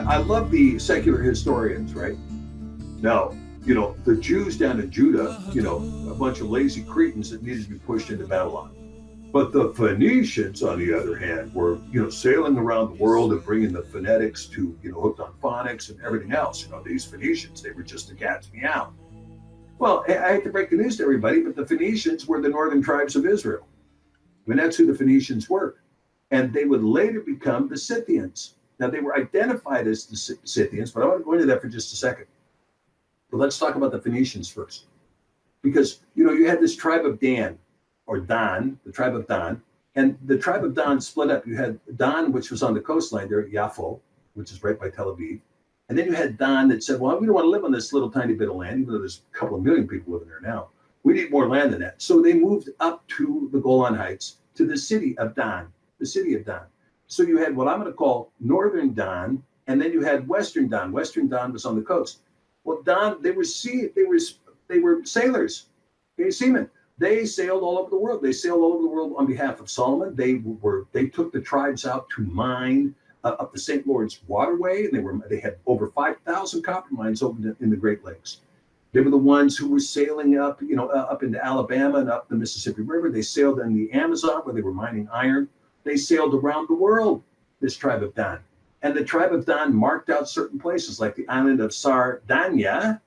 I love the secular historians, right? Now, the Jews down in Judah, a bunch of lazy Cretans that needed to be pushed into Babylon. But the Phoenicians, on the other hand, were, sailing around the world and bringing the phonetics to, hooked on phonics and everything else. These Phoenicians, they were just the cat's meow. Well, I hate to break the news to everybody, but the Phoenicians were the northern tribes of Israel. I mean, that's who the Phoenicians were. And they would later become the Scythians. Now, they were identified as the Scythians, but I want to go into that for just a second. But let's talk about the Phoenicians first. Because, you had this tribe of Dan, or Dan, the tribe of Dan, and the tribe of Dan split up. You had Dan, which was on the coastline there at Yaffo, which is right by Tel Aviv. And then you had Dan that said, well, we don't want to live on this little tiny bit of land, even though there's a couple of million people living there now. We need more land than that. So they moved up to the Golan Heights, to the city of Dan, the city of Dan. So you had what I'm going to call northern Dan, and then you had western Dan. Western Dan was on the coast. Well, Dan, they were sailors, seamen. They sailed all over the world. They sailed all over the world on behalf of Solomon. They took the tribes out to mine up the St. Lawrence waterway, and they had over 5,000 copper mines open in the Great Lakes. They were the ones who were sailing up, up into Alabama and up the Mississippi River. They sailed in the Amazon where they were mining iron. They sailed around the world, this tribe of Dan. And the tribe of Dan marked out certain places like the island of Sardinia,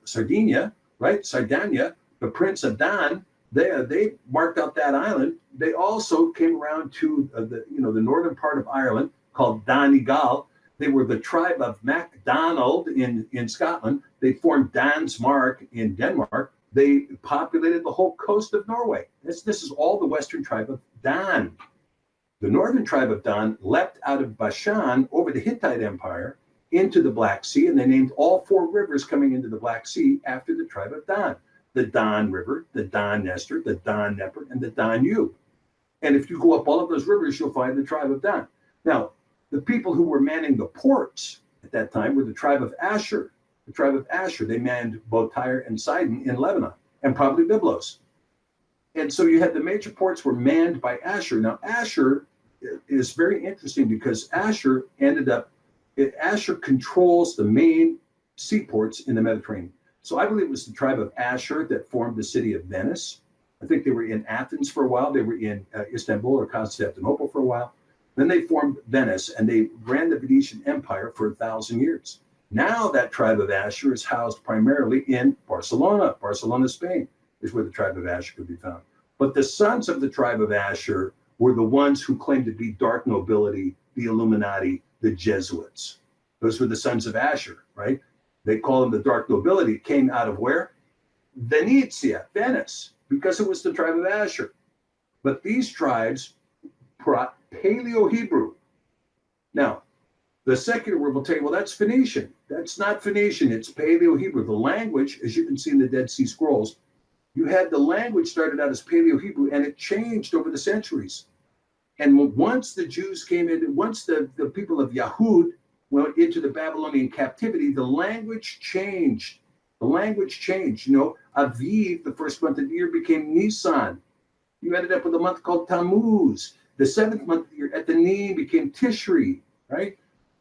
right? Sardinia, the Prince of Dan. They marked out that island. They also came around to the northern part of Ireland called Donegal. They were the tribe of MacDonald in Scotland. They formed Danmark in Denmark. They populated the whole coast of Norway. This is all the western tribe of Dan. The northern tribe of Dan leapt out of Bashan over the Hittite Empire into the Black Sea, and they named all four rivers coming into the Black Sea after the tribe of Dan. The Don River, the Don Nestor, the Don Neper, and the Danube. And if you go up all of those rivers, you'll find the tribe of Dan. Now, the people who were manning the ports at that time were the tribe of Asher. The tribe of Asher, they manned both Tyre and Sidon in Lebanon, and probably Byblos. And so you had the major ports were manned by Asher. Now, Asher is very interesting because Asher controls the main seaports in the Mediterranean. So I believe it was the tribe of Asher that formed the city of Venice. I think they were in Athens for a while. They were in Istanbul or Constantinople for a while. Then they formed Venice, and they ran the Venetian Empire for 1,000 years. Now that tribe of Asher is housed primarily in Barcelona. Barcelona, Spain, is where the tribe of Asher could be found. But the sons of the tribe of Asher were the ones who claimed to be dark nobility, the Illuminati, the Jesuits. Those were the sons of Asher, right? They call them the dark nobility. It came out of where? Venetia, Venice, because it was the tribe of Asher. But these tribes brought Paleo-Hebrew. Now, the secular world will tell you, well, that's Phoenician. That's not Phoenician, it's Paleo-Hebrew. The language, as you can see in the Dead Sea Scrolls, you had the language started out as Paleo-Hebrew, and it changed over the centuries. And once the Jews came in, once the people of Yahud went into the Babylonian captivity, the language changed. The language changed. Aviv, the first month of the year, became Nisan. You ended up with a month called Tammuz. The seventh month of the year, Ethanim, became Tishri, right?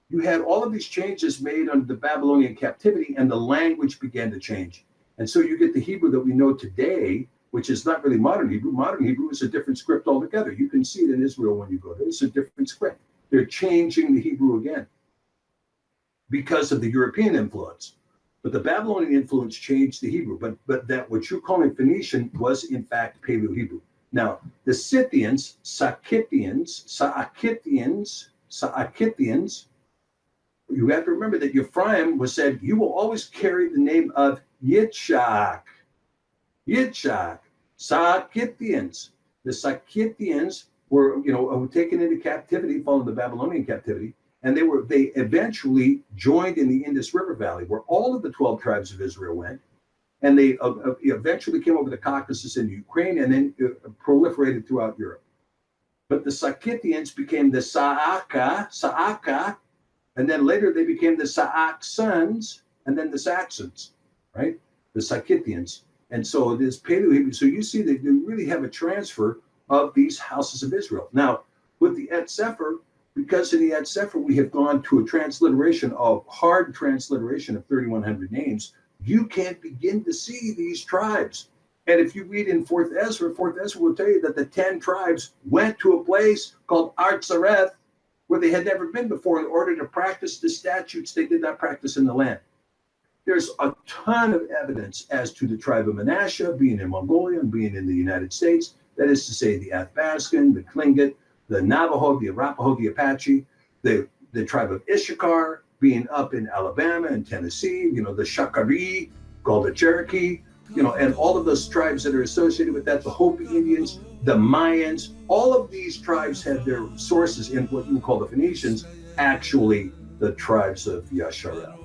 You had all of these changes made under the Babylonian captivity, and the language began to change. And so you get the Hebrew that we know today, which is not really modern Hebrew. Modern Hebrew is a different script altogether. You can see it in Israel when you go there. It's a different script. They're changing the Hebrew again because of the European influence. But the Babylonian influence changed the Hebrew. But that what you're calling Phoenician was, in fact, Paleo-Hebrew. Now, the Scythians, Saakitians, you have to remember that Ephraim was said, you will always carry the name of Yitzhak, Saakitians. The Saakitians were, taken into captivity following the Babylonian captivity, and they eventually joined in the Indus River Valley, where all of the 12 tribes of Israel went, and they eventually came over the Caucasus into Ukraine, and then proliferated throughout Europe. But the Saakitians became the Saaka, and then later they became the Saxons, and then the Saxons, right? The Saakitians. And so it is Paleo-Hebrew. So you see that you really have a transfer of these houses of Israel. Now, with the Et Sefer, because in the Yad Sefer we have gone to a transliteration of hard transliteration of 3,100 names, you can't begin to see these tribes. And if you read in Fourth Ezra will tell you that the 10 tribes went to a place called Artsareth, where they had never been before, in order to practice the statutes they did not practice in the land. There's a ton of evidence as to the tribe of Manasseh being in Mongolia and being in the United States. That is to say, the Athabascan, the Tlingit, the Navajo, the Arapaho, the Apache, the tribe of Issachar being up in Alabama and Tennessee, the Shakari, called the Cherokee, and all of those tribes that are associated with that, the Hopi Indians, the Mayans, all of these tribes had their sources in what you would call the Phoenicians, actually the tribes of Yasharel.